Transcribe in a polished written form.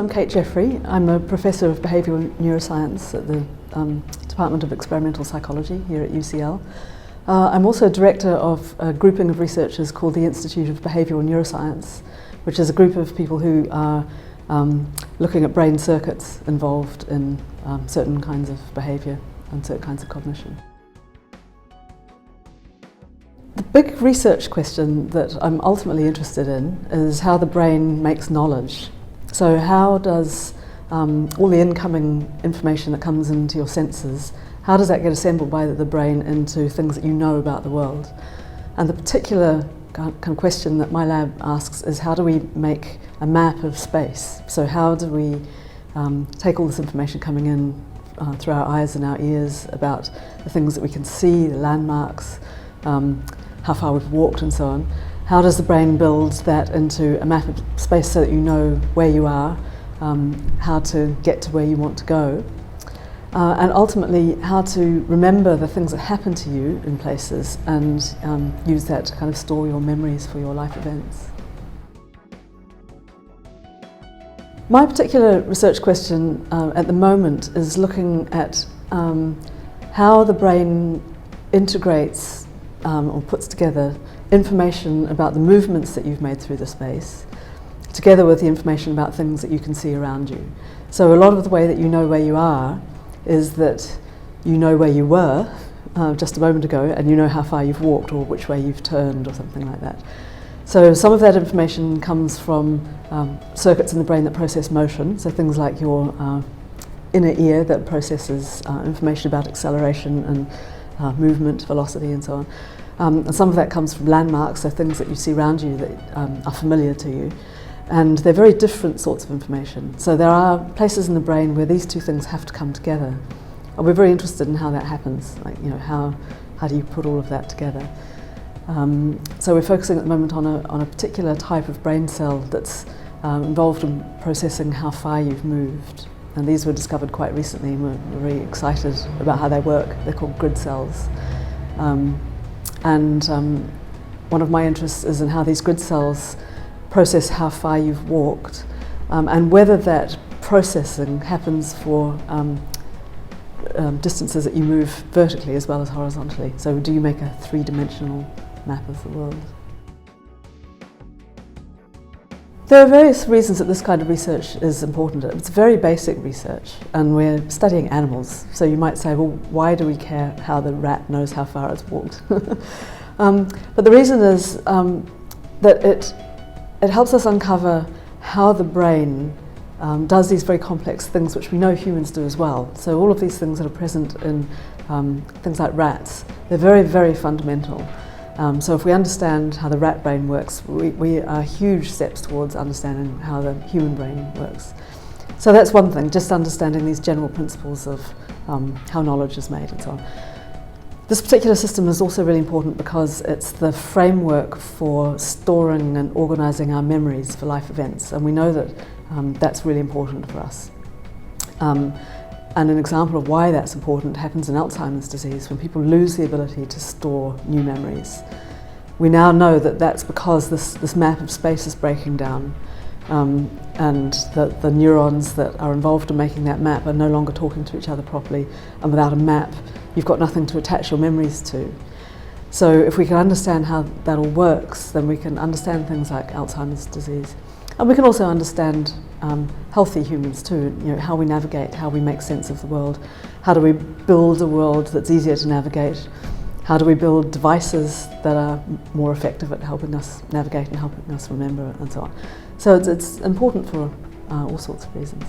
I'm Kate Jeffery. I'm a professor of behavioural neuroscience at the Department of Experimental Psychology here at UCL. I'm also director of a grouping of researchers called the Institute of Behavioural Neuroscience, which is a group of people who are looking at brain circuits involved in certain kinds of behaviour and certain kinds of cognition. The big research question that I'm ultimately interested in is how the brain makes knowledge. So how does all the incoming information that comes into your senses, how does that get assembled by the brain into things that you know about the world? And the particular kind of question that my lab asks is, how do we make a map of space? So how do we take all this information coming in through our eyes and our ears about the things that we can see, the landmarks, how far we've walked and so on. How does the brain build that into a map of space so that you know where you are, how to get to where you want to go, and ultimately how to remember the things that happen to you in places and use that to kind of store your memories for your life events. My particular research question at the moment is looking at how the brain integrates or puts together information about the movements that you've made through the space, together with the information about things that you can see around you. So a lot of the way that you know where you are is that you know where you were just a moment ago, and you know how far you've walked or which way you've turned or something like that. So some of that information comes from circuits in the brain that process motion, so things like your inner ear that processes information about acceleration and movement, velocity and so on. And some of that comes from landmarks, so things that you see around you that are familiar to you. And they're very different sorts of information. So there are places in the brain where these two things have to come together. And we're very interested in how that happens, like, you know, how do you put all of that together? So we're focusing at the moment on a particular type of brain cell that's involved in processing how far you've moved. And these were discovered quite recently, and we're very excited about how they work. They're called grid cells. One of my interests is in how these grid cells process how far you've walked, and whether that processing happens for distances that you move vertically as well as horizontally. So do you make a three-dimensional map of the world? There are various reasons that this kind of research is important. It's very basic research, and we're studying animals. So you might say, well, why do we care how the rat knows how far it's walked? But the reason is that it helps us uncover how the brain does these very complex things which we know humans do as well. So all of these things that are present in things like rats, they're very, very fundamental. So if we understand how the rat brain works, we are huge steps towards understanding how the human brain works. So that's one thing, just understanding these general principles of how knowledge is made and so on. This particular system is also really important because it's the framework for storing and organising our memories for life events, and we know that that's really important for us. And an example of why that's important happens in Alzheimer's disease, when people lose the ability to store new memories. We now know that that's because this map of space is breaking down, and that the neurons that are involved in making that map are no longer talking to each other properly, and without a map you've got nothing to attach your memories to. So if we can understand how that all works, then we can understand things like Alzheimer's disease. And we can also understand healthy humans too, you know, how we navigate, how we make sense of the world. How do we build a world that's easier to navigate? How do we build devices that are more effective at helping us navigate and helping us remember, and so on. So it's important for all sorts of reasons.